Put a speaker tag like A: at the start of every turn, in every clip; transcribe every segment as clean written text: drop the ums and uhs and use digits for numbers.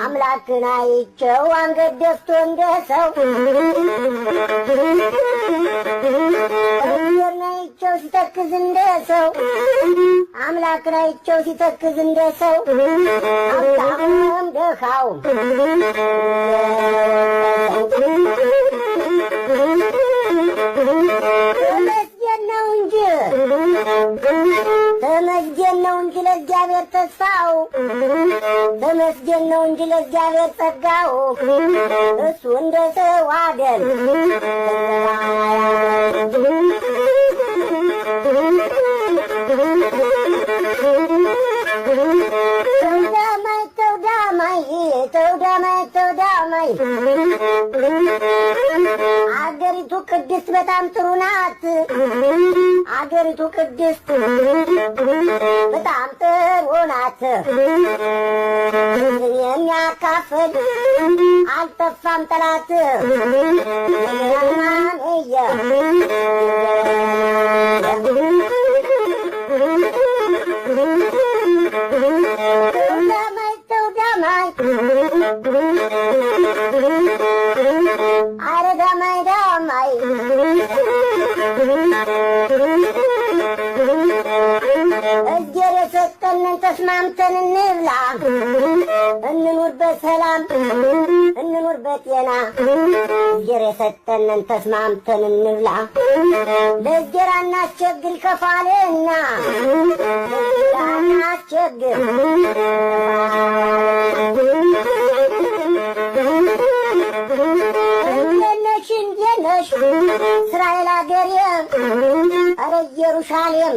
A: አምላክናይቸው አንገት ደፍቶ እንደሰው እየናይቸው ሲተክዝ እንደሰው አምላክናይቸው ሲተክዝ እንደሰው አጣም ደኻው ተመስገን ነው እንጂ ለእግዚአብሔር ተስፋው ተመስገን ነው እንጂ ለእግዚአብሔር ጸጋው እሱ እንደ ሰው አይደል ተውዳማይ አገሪቱ ቅድስት በጣም ጥሩ ናት አገሪቱ ቅድስት በጣም ጥሩ ናት የሚያካፍል አልጠፋም ጠላት እግዜር የሰጠንን ተስማምተን እንብላ እንኑር በሰላም እንኑር በጤና እግዜር የሰጠንን ተስማምተን እንብላ ለእግዜር አናስቸግር ከፋለና አናስቸግር እንደነሽ እስራኤል አገሬ አረ ኢየሩሳሌም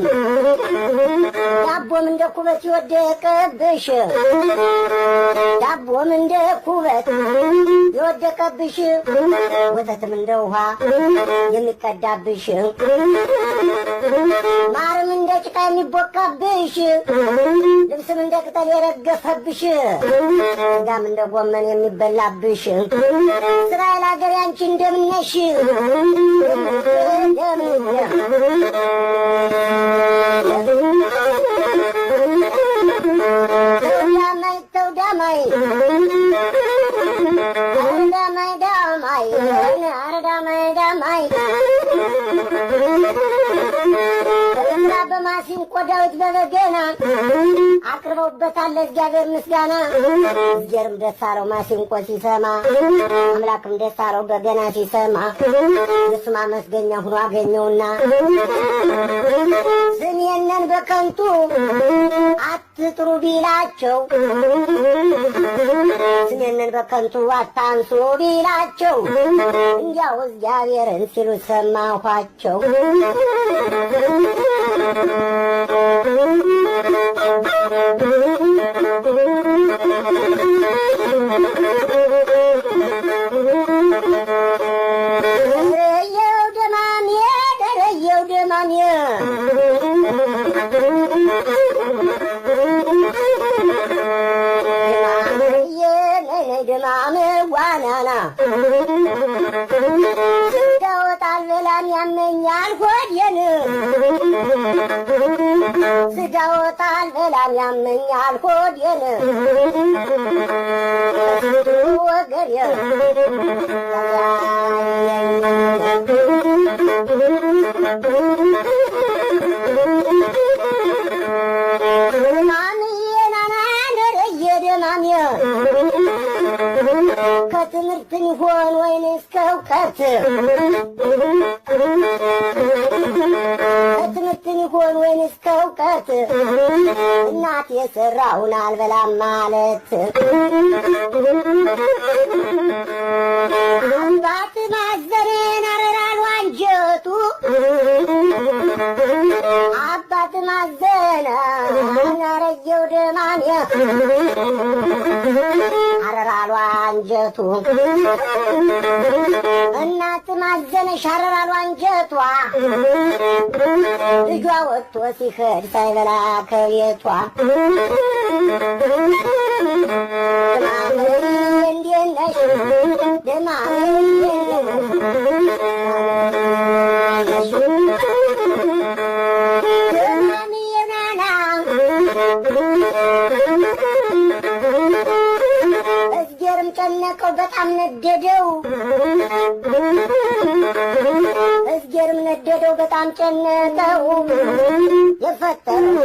A: ዳቦም እንደ ኩበት ይወደቀብሽ ዳቦም እንደ ኩበት ይወደቀብሽ ወተትም እንደ ውሃ የሚቀዳብሽ ማርም እንደ ጭቃ የሚቦካብሽ ልብስም እንደ ቅጠል የረገፈብሽ ስጋም እንደ ጎመን የሚበላብሽ እስራኤል አገሬ አንቺ እንደምነሽ ተውዳማይ በማሲንቆ ዳዊት በበገና አቅርበውበታል ለእግዚአብሔር ምስጋና እግዚአብሔርም ደስ አለው ማሲንቆ ሲሰማ አምላክም ደስ አለው በገና ሲሰማ እሱ ማመስገኛ ሆኖ አገኘውና ስሜንን በከንቱ አትጥሩ ቢላቸው ስሜንን በከንቱ አታንሱ ቢላቸው እንዲያው እግዚአብሔርን ሲሉ ሰማኋቸው ስጋወጣል በላም ያመኛል ሆዴን ስጋወጣል በላም ያመኛል ሆዴን ወገሬ ከትምህርትን ይሆን ወይንስ ከእውቀት ከትምህርትን ይሆን ወይንስ ከእውቀት እናት የሰራውን አልበላም ማለት አባት ማዘኔን አረራል ዋንጀቱ አባት ማዘነ አረጀው ደማንያ አረራል ዋንጀቱ እናት ማዘነሽ አረራል ዋንጀቷ ልጇ ወጥቶ ሲሄድ ሳይበላ ከቤቷ ደማሜ እንዴት ነሽ ደማሜ እዝጌርም ጨነቀው በጣም ነደደው እዝጌርም ነደደው በጣም ጨነቀው የፈጠረው